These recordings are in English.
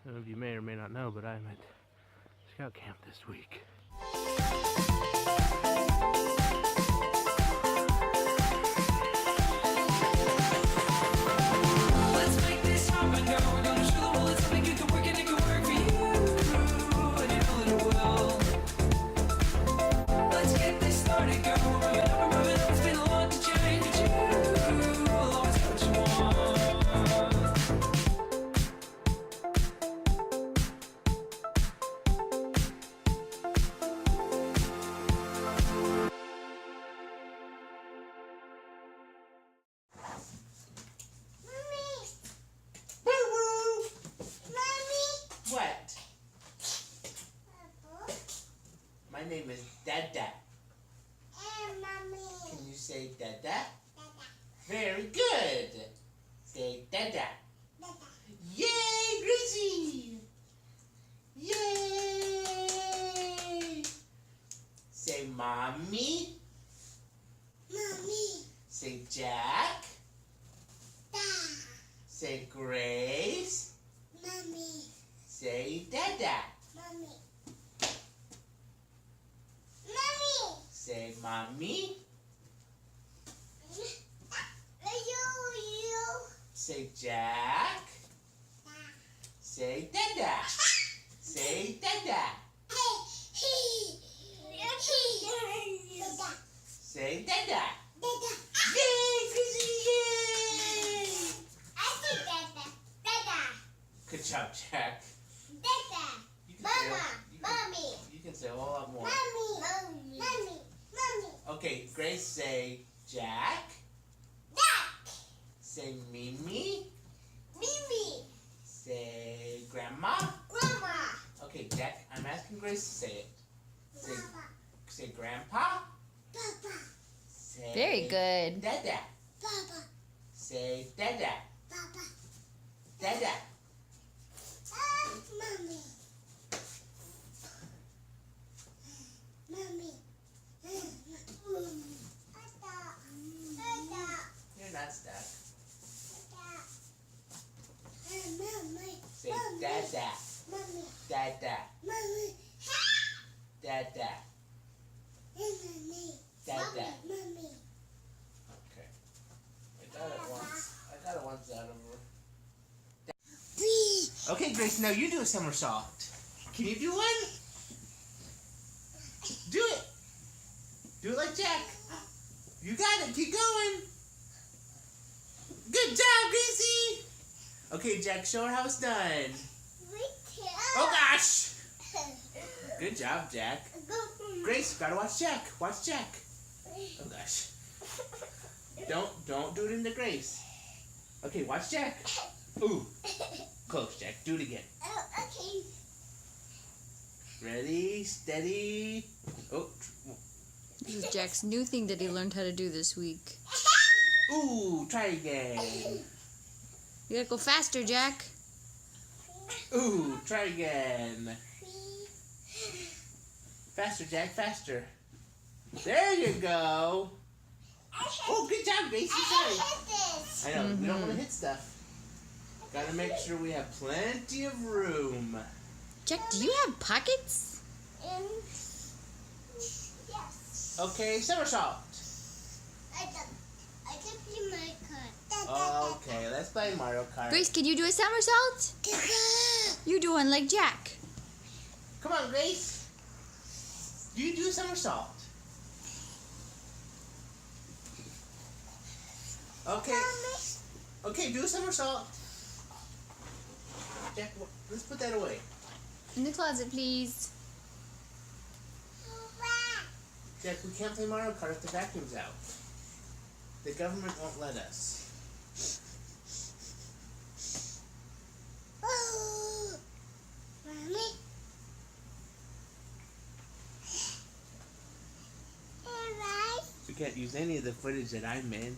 Some of you may or may not know, but I'm at Scout Camp this week. Let's make this happen, girl. We're gonna show the world it's something you can work and it can work for you. And you know that it will. Let's get this started, girl. We're moving up. It's been a lot to change, but you will always get what you want. What? My name is Dada. Can you say Dada? Very good. Say Dada. Yay, Gracie! Yay! Say Mommy. Say Jack. Say Grace. Say Dada. Say Mommy. Say Jack. Say Dada. Say Dada. Say Dada. Yay, Gracie, yay! Good job, Jack. You can say you can say a whole lot more. Okay, Grace, say Jack. Say Mimi. Say Grandma. Okay, Jack, I'm asking Grace to say it. Say Grandpa. Say Very good. Dada. Say Dada. Dada. You're not stuck. Say Dada. Dada. Dada. Dada. Okay. I got it once out of her. Okay, Grace, now you do a somersault. Can you do one? Do it. Do it like Jack. You got it. Keep going. Good job, Gracie. Okay, Jack, show her how it's done. Oh, gosh. Good job, Jack. Grace, gotta watch Jack. Watch Jack. Oh, gosh. Don't do it into Grace. Okay, watch Jack. Ooh. Close, Jack. Do it again. Ready, steady. Oh. This is Jack's new thing that he learned how to do this week. Ooh, try again. You gotta go faster, Jack. Ooh, try again. Faster, Jack, faster. There you go. Oh, good job, Gracie. Sorry. I know, we don't want to hit stuff. Gotta make sure we have plenty of room. Jack, do you have pockets? Okay, somersault. Okay, let's play Mario Kart. Grace, can you do a somersault? You do one like Jack. Come on, Grace. Do you do a somersault? Okay. Okay, do a somersault. Jack, let's put that away. In the closet, please. Jack, we can't play Mario Kart if the vacuum's out. The government won't let us. We can't use any of the footage that I'm in.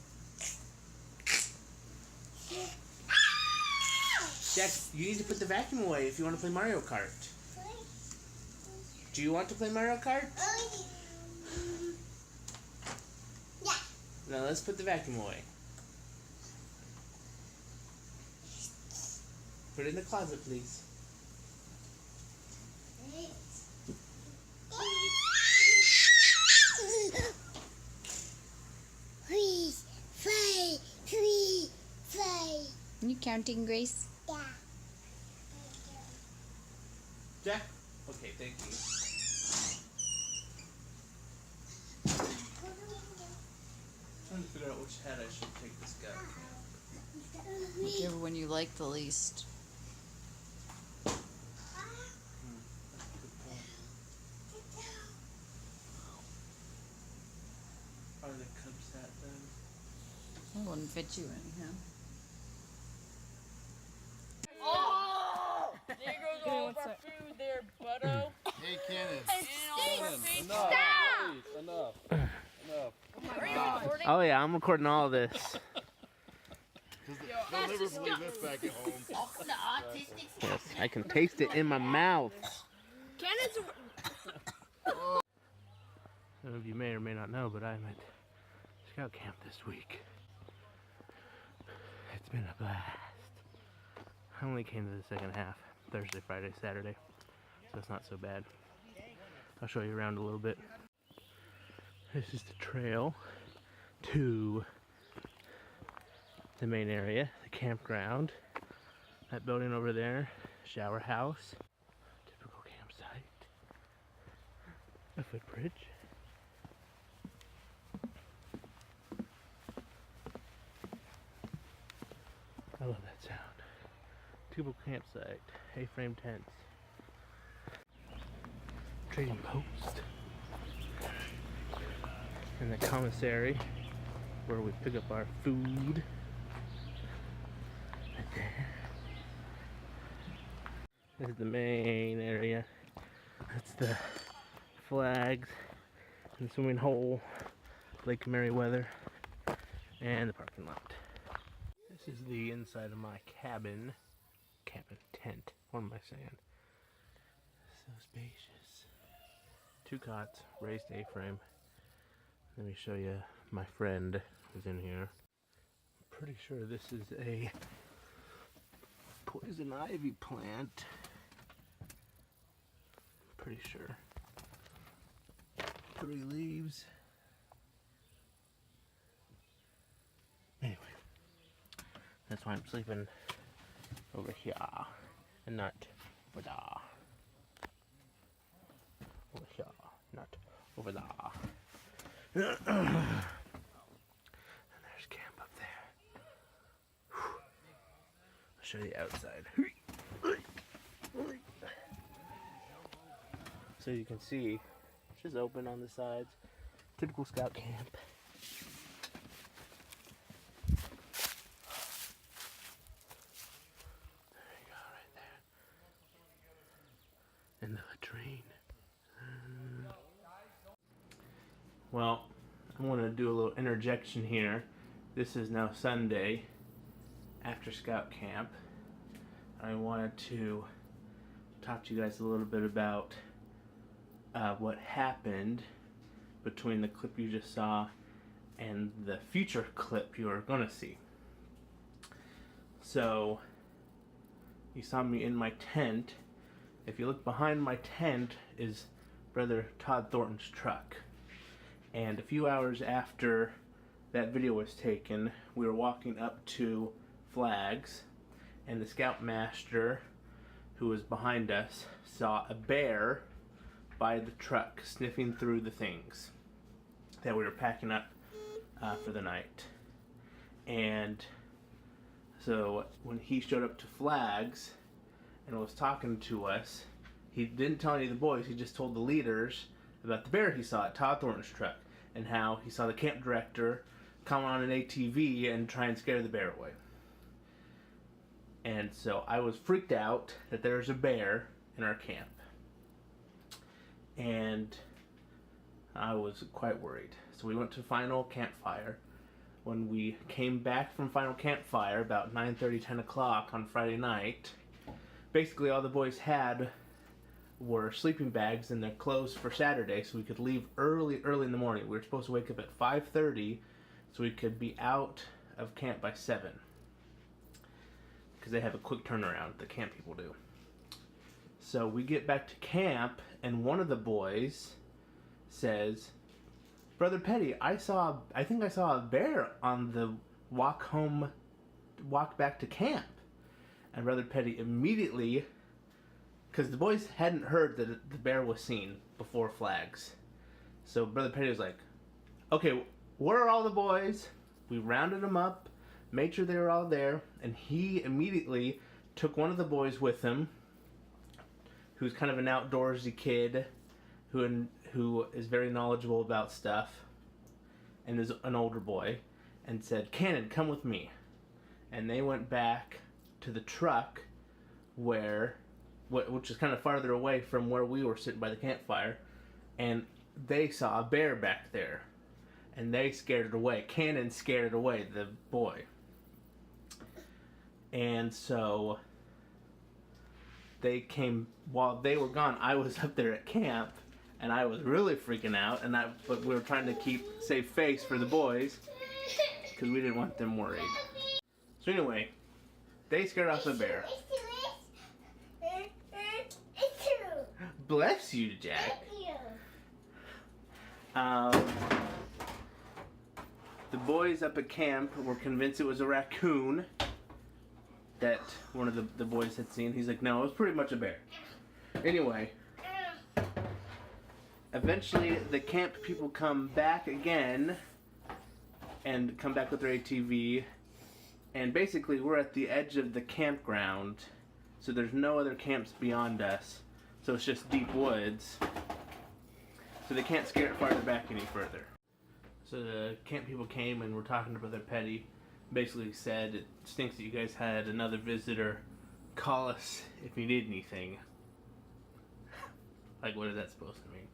Jack, you need to put the vacuum away if you want to play Mario Kart. Do you want to play Mario Kart? Yeah. Now let's put the vacuum away. Put it in the closet, please. Are you counting, Grace? Jack? Okay, thank you. I'm trying to figure out which hat I should take to Scout Camp. Whichever one you like the least. That's a good point. Probably the Cubs hat then. That wouldn't fit you anyhow. There goes all of our food there, Butto. Hey, Cannon. Stop! Enough. Are you recording? Oh yeah, I'm recording all of this. They'll never believe this back at home. Yes, I can taste it in my mouth. Cannon's Some of you may or may not know, but I'm at Scout Camp this week. It's been a blast. I only came to the second half, Thursday, Friday, Saturday, so it's not so bad. I'll show you around a little bit. This is the trail to the main area, the campground. That building over there, shower house, typical campsite, a footbridge. I love that sound. Typical campsite, A-frame tents, trading post, and the commissary where we pick up our food. Right there. This is the main area. That's the flags and the swimming hole, Lake Meriwether, and the parking lot. This is the inside of my cabin tent. What am I saying? So spacious. 2 cots, raised A-frame. Let me show you my friend who's in here. I'm pretty sure this is a poison ivy plant. Pretty sure. 3 leaves. Anyway, that's why I'm sleeping over here and not over there. Over here, not over there. And there's camp up there. Whew. I'll show you outside. So you can see it's just open on the sides. Typical Scout camp. There you go, right there. In the latrine. Well, I'm going to do a little interjection here. This is now Sunday after Scout Camp. I wanted to talk to you guys a little bit about what happened between the clip you just saw and the future clip you are going to see. So, you saw me in my tent. If you look behind my tent is Brother Todd Thornton's truck. And a few hours after that video was taken, we were walking up to Flags, and the Scoutmaster, who was behind us, saw a bear by the truck sniffing through the things that we were packing up for the night. And so when he showed up to Flags and was talking to us, he didn't tell any of the boys, he just told the leaders about the bear he saw at Todd Thornton's truck and how he saw the camp director come on an ATV and try and scare the bear away. And so I was freaked out that there's a bear in our camp. And I was quite worried. So we went to final campfire. When we came back from final campfire about 9:30, 10 o'clock on Friday night, basically all the boys had were sleeping bags and their clothes for Saturday, so we could leave early in the morning. We were supposed to wake up at 5:30 so we could be out of camp by 7. Because they have a quick turnaround, the camp people do. So we get back to camp, and one of the boys says, Brother Petty, I think I saw a bear on the walk back to camp. And Brother Petty immediately, because the boys hadn't heard that the bear was seen before flags. So Brother Petty was like, okay, where are all the boys? We rounded them up, made sure they were all there, and he immediately took one of the boys with him, who's kind of an outdoorsy kid, who is very knowledgeable about stuff, and is an older boy, and said, Cannon, come with me. And they went back to the truck, which is kind of farther away from where we were sitting by the campfire, and they saw a bear back there. And they scared it away. Cannon scared it away, the boy. And so they came, while they were gone, I was up there at camp, and I was really freaking out, but we were trying to save face for the boys, because we didn't want them worried. So anyway, they scared off the bear. Bless you, Jack. The boys up at camp were convinced it was a raccoon that one of the boys had seen. He's like, no, it was pretty much a bear. Anyway, eventually the camp people come back again and come back with their ATV, and basically we're at the edge of the campground, so there's no other camps beyond us, so it's just deep woods, so they can't scare it farther back any further. So the camp people came and were talking to Brother Petty, basically said, it stinks that you guys had another visitor. Call us if you need anything. Like, what is that supposed to mean?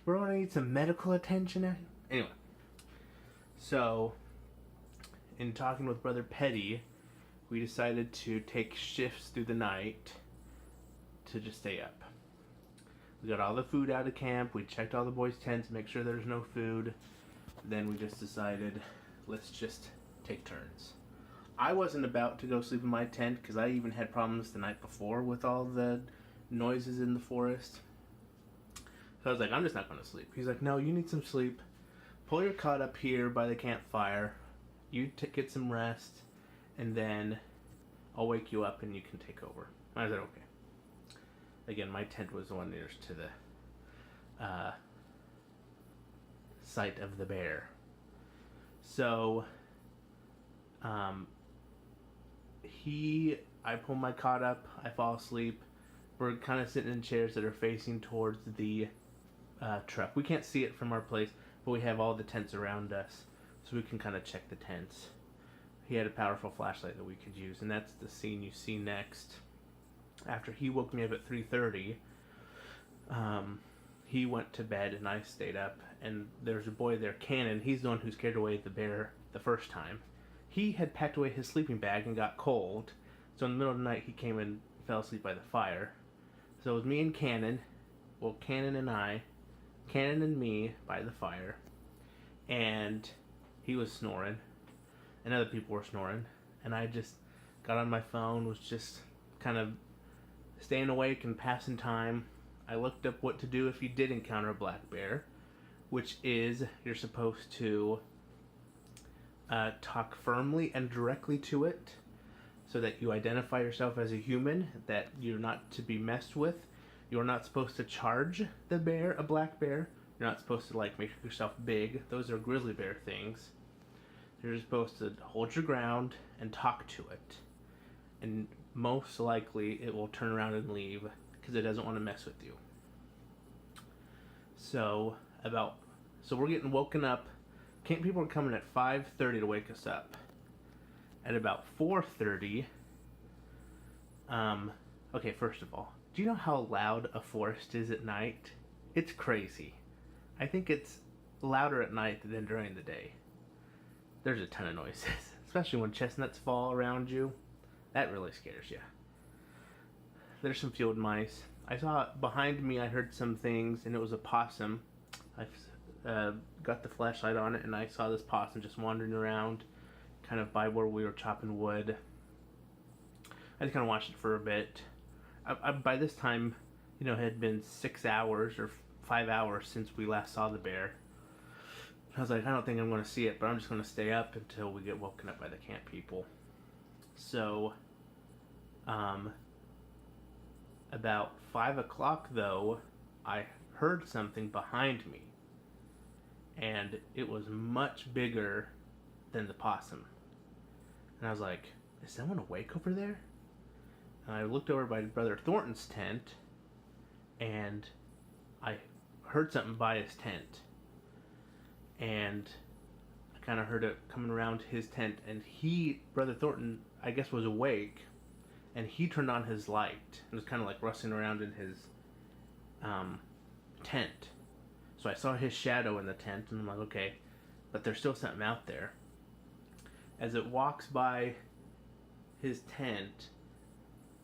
We're gonna need some medical attention. Anyway, so in talking with Brother Petty, we decided to take shifts through the night to just stay up. We got all the food out of camp. We checked all the boys' tents, make sure there's no food. Then we just decided, let's just take turns. I wasn't about to go sleep in my tent because I even had problems the night before with all the noises in the forest. So I was like, I'm just not going to sleep. He's like, no, you need some sleep. Pull your cot up here by the campfire. You get some rest, and then I'll wake you up and you can take over. I said, okay. Again, my tent was the one nearest to the site of the bear. So, I pull my cot up, I fall asleep. We're kind of sitting in chairs that are facing towards the truck. We can't see it from our place, but we have all the tents around us, so we can kind of check the tents. He had a powerful flashlight that we could use, and that's the scene you see next. After he woke me up at 3:30, he went to bed and I stayed up, and there's a boy there, Cannon. He's the one who scared away the bear the first time. He had packed away his sleeping bag and got cold, so in the middle of the night he came and fell asleep by the fire. So it was me and Cannon, Cannon and me by the fire, and he was snoring, and other people were snoring, and I just got on my phone, was just kind of staying awake and passing time. I looked up what to do if you did encounter a black bear, which is you're supposed to talk firmly and directly to it so that you identify yourself as a human, that you're not to be messed with. You're not supposed to charge the bear, a black bear. You're not supposed to make yourself big. Those are grizzly bear things. You're supposed to hold your ground and talk to it. And most likely it will turn around and leave because it doesn't want to mess with you. So we're getting woken up. Camp people are coming at 5:30 to wake us up. At about 4:30, okay, first of all, do you know how loud a forest is at night? It's crazy. I think it's louder at night than during the day. There's a ton of noises, especially when chestnuts fall around you. That really scares you. There's some field mice. I saw behind me, I heard some things, and it was a possum. I got the flashlight on it, and I saw this possum just wandering around, kind of by where we were chopping wood. I just kind of watched it for a bit. by this time, it had been 6 hours or 5 hours since we last saw the bear. I was like, I don't think I'm going to see it, but I'm just going to stay up until we get woken up by the camp people. So, about 5 o'clock though, I heard something behind me. And it was much bigger than the possum. And I was like, is someone awake over there? And I looked over by Brother Thornton's tent, and I heard something by his tent. And I kind of heard it coming around his tent, and Brother Thornton, I guess, was awake, and he turned on his light, and was kind of like rustling around in his tent. So I saw his shadow in the tent, and I'm like, okay, but there's still something out there. As it walks by his tent,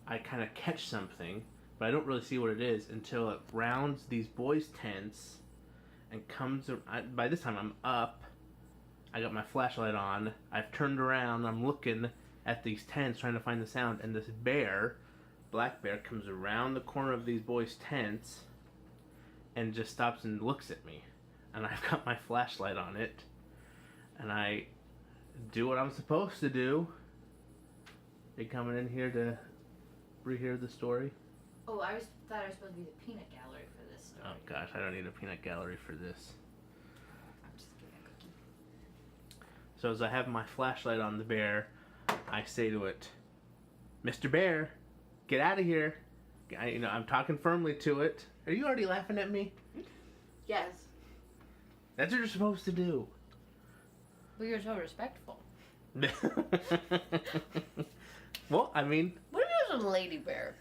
I kind of catch something, but I don't really see what it is until it rounds these boys' tents and comes. By this time, I'm up. I got my flashlight on. I've turned around. I'm looking at these tents, trying to find the sound, and this black bear, comes around the corner of these boys' tents and just stops and looks at me. And I've got my flashlight on it, and I do what I'm supposed to do. They coming in here to rehear the story? Oh, I thought I was supposed to be the peanut gallery for this story. Oh gosh, I don't need a peanut gallery for this. I'm just giving a cookie. So as I have my flashlight on the bear, I say to it, Mr. Bear, get out of here. I'm talking firmly to it. Are you already laughing at me? Yes. That's what you're supposed to do. But you're so respectful. Well, I mean... What if it was a lady bear?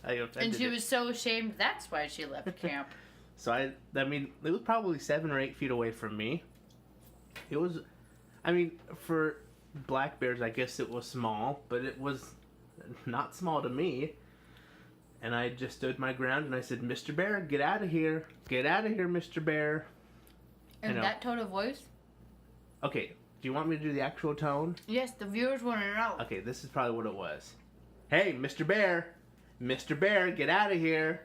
I offended And she it. was so ashamed that's why she left camp. So I mean, it was probably 7 or 8 feet away from me. It was, I mean, for black bears, I guess it was small, but it was not small to me. And I just stood my ground and I said, Mr. Bear, get out of here. Get out of here, Mr. Bear. In that tone of voice? Okay, do you want me to do the actual tone? Yes, the viewers want to know. Okay, this is probably what it was. Hey, Mr. Bear. Mr. Bear, get out of here.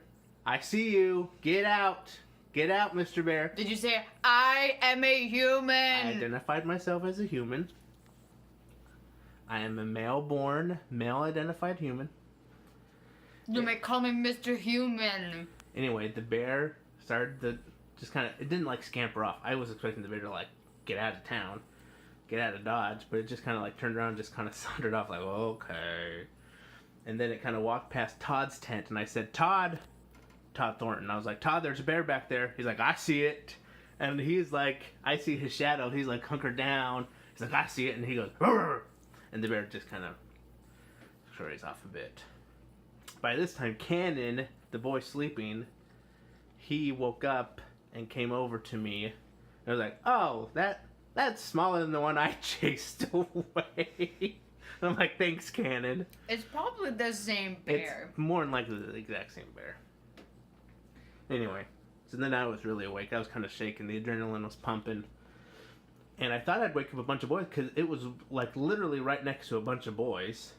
I see you. Get out. Get out, Mr. Bear. Did you say, I am a human? I identified myself as a human. I am a male-born, male-identified human. You may call me Mr. Human. Anyway, the bear started to just kind of... It didn't, like, scamper off. I was expecting the bear to, like, get out of town. Get out of Dodge. But it just kind of, like, turned around and just kind of sauntered off, like, okay. And then it kind of walked past Todd's tent, and I said, Todd Thornton. I was like, Todd, there's a bear back there. He's like, I see it. And he's like, I see his shadow. He's like hunkered down. He's like, I see it. And he goes, "Rrr." And the bear just kind of scurries off a bit. By this time, Cannon, the boy sleeping, he woke up and came over to me. And I was like, oh, that's smaller than the one I chased away. And I'm like, thanks, Cannon. It's probably the same bear. It's more than likely the exact same bear. Anyway, so then I was really awake. I was kind of shaking. The adrenaline was pumping. And I thought I'd wake up a bunch of boys because it was like literally right next to a bunch of boys.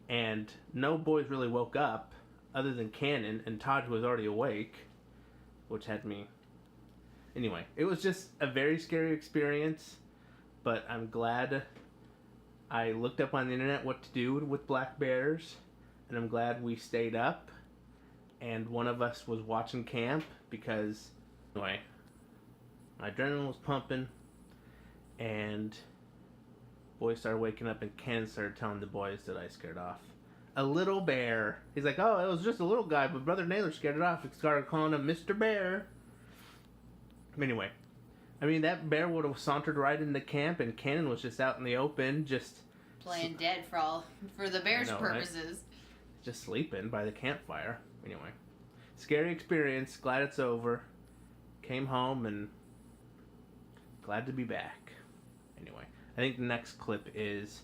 And no boys really woke up other than Cannon, and Todd was already awake, which had me... Anyway, it was just a very scary experience, but I'm glad I looked up on the internet what to do with black bears, and I'm glad we stayed up, and one of us was watching camp, because, anyway, my adrenaline was pumping, and boys started waking up, and Ken started telling the boys that I scared off a little bear. He's like, oh, it was just a little guy, but Brother Naylor scared it off. He started calling him Mr. Bear. Anyway, I mean, that bear would have sauntered right into camp, and Cannon was just out in the open, just... Playing dead for the bear's I know, right? purposes. Just sleeping by the campfire. Anyway, scary experience. Glad it's over. Came home and glad to be back. Anyway, I think the next clip is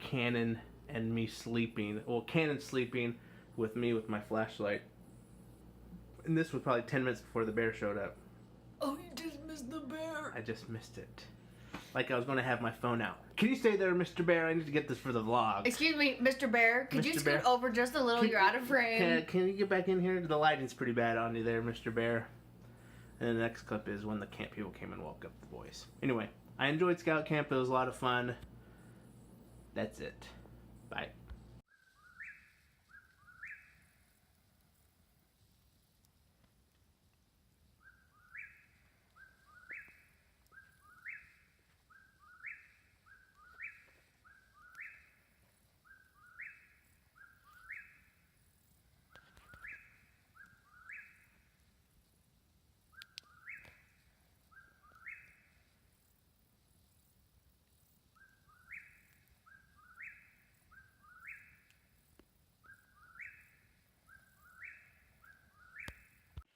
Cannon and me sleeping. Well, Cannon sleeping with me with my flashlight. And this was probably 10 minutes before the bear showed up. Oh, you just missed the bear. I just missed it. like I was going to have my phone out. Can you stay there, Mr. Bear? I need to get this for the vlog. Excuse me, Mr. Bear. Could you Mr. scoot Bear? over just a little? You're out of frame. Can you get back in here? The lighting's pretty bad on you there, Mr. Bear. And the next clip is when the camp people came and woke up the boys. Anyway, I enjoyed Scout Camp. It was a lot of fun. That's it. Bye.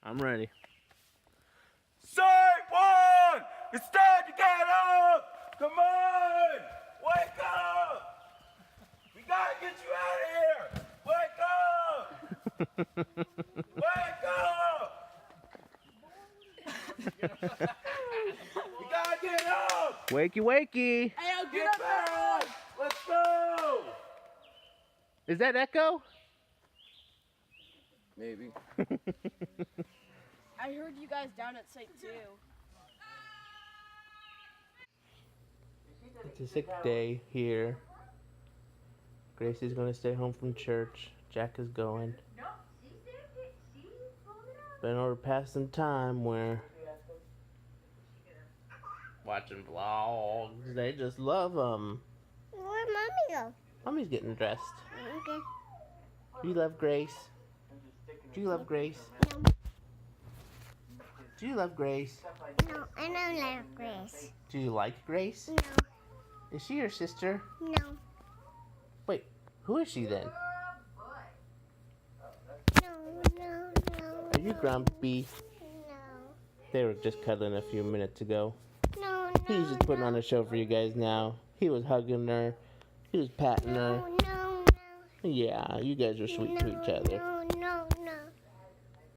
I'm ready. Say one! It's time to get up! Come on! Wake up! We gotta get you out of here! Wake up! Wake up! We gotta get up! Wakey, wakey. Get back! Let's go! Is that Echo? Maybe. I heard you guys down at site too. It's a sick day here. Gracie's gonna stay home from church. Jack is going. But in order to pass some time, we're watching vlogs. They just love them. Where'd mommy go? Mommy's getting dressed. Okay. Do you love Grace? Do you love Grace? No, Do you love Grace? no, I don't like Grace. Do you like Grace? No, Is she your sister? no, Wait, who is she then? no, no, no. Are you grumpy? No, They were just cuddling a few minutes ago. no, He's just putting on a show for you guys now. He was hugging her. He was patting her. no, no, Yeah, you guys are sweet to each other. no, no,